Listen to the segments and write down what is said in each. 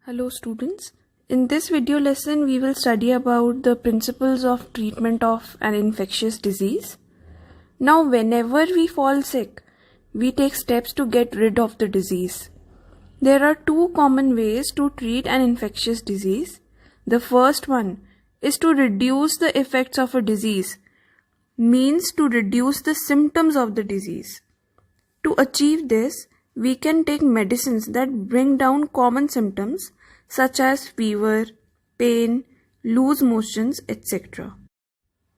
Hello students. In this video lesson we will study about the principles of treatment of an infectious disease. Now whenever we fall sick, we take steps to get rid of the disease. There are two common ways to treat an infectious disease. The first one is to reduce the effects of a disease, means to reduce the symptoms of the disease. To achieve this, we can take medicines that bring down common symptoms such as fever, pain, loose motions, etc.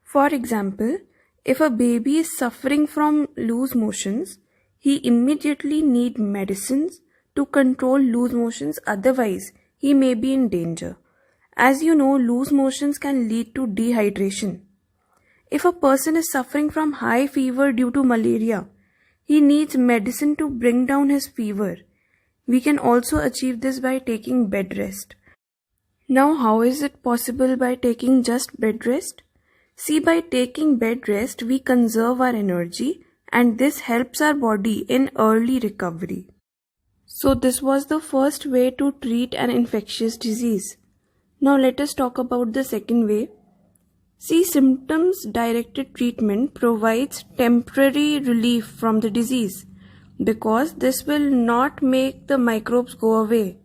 For example, if a baby is suffering from loose motions, he immediately needs medicines to control loose motions, otherwise he may be in danger. As you know, loose motions can lead to dehydration. If a person is suffering from high fever due to malaria, he needs medicine to bring down his fever. We can also achieve this by taking bed rest. Now, how is it possible by taking just bed rest? See, by taking bed rest, we conserve our energy and this helps our body in early recovery. So this was the first way to treat an infectious disease. Now let us talk about the second way. See, symptoms-directed treatment provides temporary relief from the disease because this will not make the microbes go away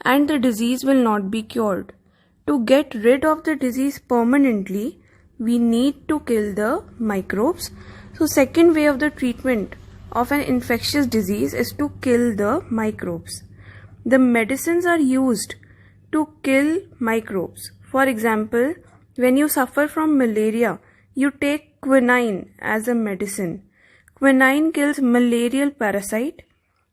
and the disease will not be cured. To get rid of the disease permanently, we need to kill the microbes. So, second way of the treatment of an infectious disease is to kill the microbes. The medicines are used to kill microbes. For example, when you suffer from malaria, you take quinine as a medicine. Quinine kills malarial parasite.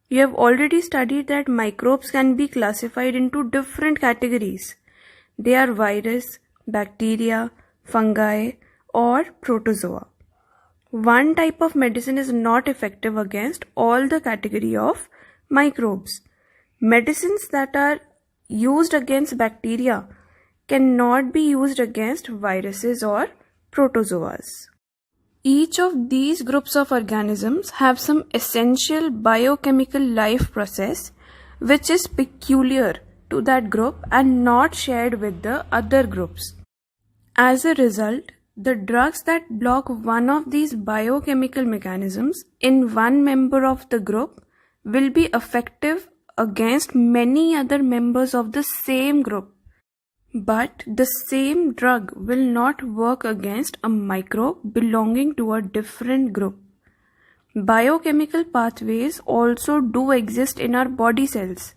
You have already studied that microbes can be classified into different categories. They are virus, bacteria, fungi, or protozoa. One type of medicine is not effective against all the category of microbes. Medicines that are used against bacteria cannot be used against viruses or protozoas. Each of these groups of organisms have some essential biochemical life process which is peculiar to that group and not shared with the other groups. As a result, the drugs that block one of these biochemical mechanisms in one member of the group will be effective against many other members of the same group. But the same drug will not work against a microbe belonging to a different group. Biochemical pathways also do exist in our body cells.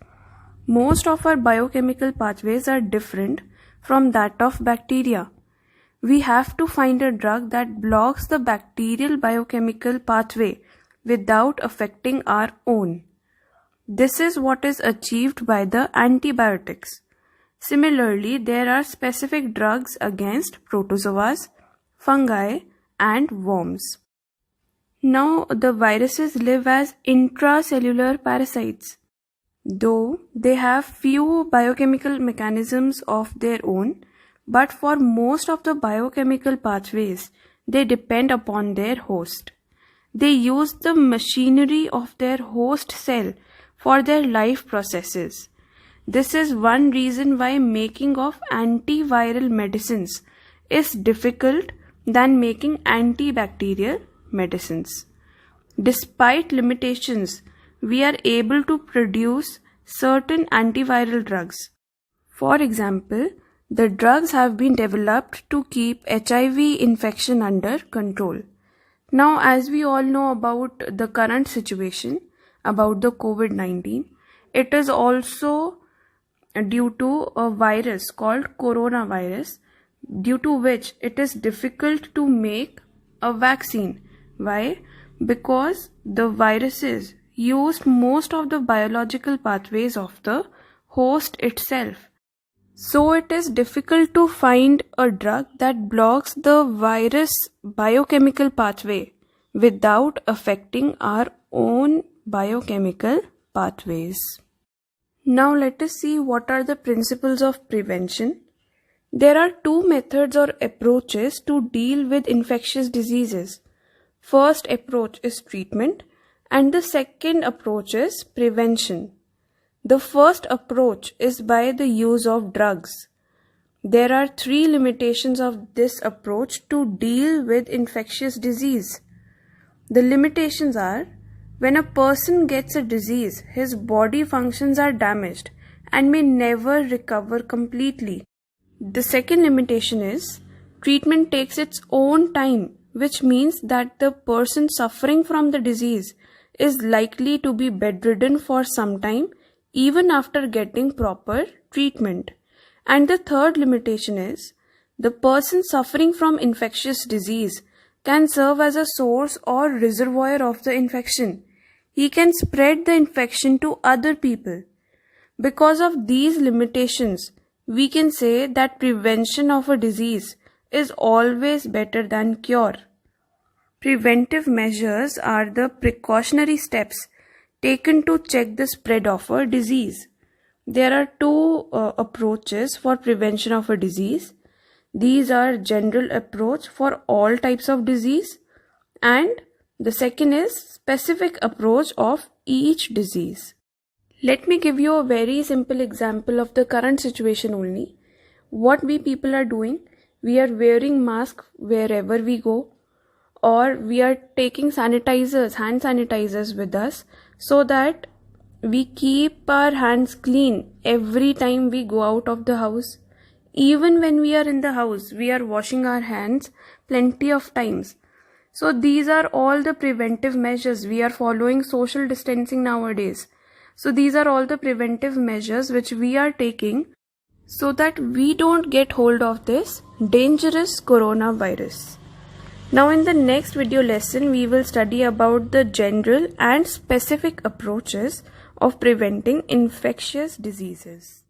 Most of our biochemical pathways are different from that of bacteria. We have to find a drug that blocks the bacterial biochemical pathway without affecting our own. This is what is achieved by the antibiotics. Similarly, there are specific drugs against protozoas, fungi, and worms. Now, the viruses live as intracellular parasites. Though they have few biochemical mechanisms of their own, but for most of the biochemical pathways, they depend upon their host. They use the machinery of their host cell for their life processes. This is one reason why making of antiviral medicines is difficult than making antibacterial medicines. Despite limitations, we are able to produce certain antiviral drugs. For example, the drugs have been developed to keep HIV infection under control. Now, as we all know about the current situation, about the COVID-19, it is also due to a virus called coronavirus, due to which it is difficult to make a vaccine. Why? Because the viruses used most of the biological pathways of the host itself. So it is difficult to find a drug that blocks the virus biochemical pathway without affecting our own biochemical pathways. Now let us see what are the principles of prevention. There are two methods or approaches to deal with infectious diseases. First approach is treatment and the second approach is prevention. The first approach is by the use of drugs. There are 3 limitations of this approach to deal with infectious disease. The limitations are: when a person gets a disease, his body functions are damaged and may never recover completely. The second limitation is treatment takes its own time, which means that the person suffering from the disease is likely to be bedridden for some time even after getting proper treatment. And the third limitation is the person suffering from infectious disease can serve as a source or reservoir of the infection. He can spread the infection to other people. Because of these limitations, we can say that prevention of a disease is always better than cure. Preventive measures are the precautionary steps taken to check the spread of a disease. There are 2 approaches for prevention of a disease. These are general approach for all types of disease, and the second is specific approach of each disease. Let me give you a very simple example of the current situation only. What we people are doing, we are wearing masks wherever we go, or we are taking sanitizers, hand sanitizers with us, so that we keep our hands clean every time we go out of the house. Even when we are in the house, we are washing our hands plenty of times. So these are all the preventive measures. We are following social distancing nowadays. So these are all the preventive measures which we are taking so that we don't get hold of this dangerous coronavirus. Now in the next video lesson, we will study about the general and specific approaches of preventing infectious diseases.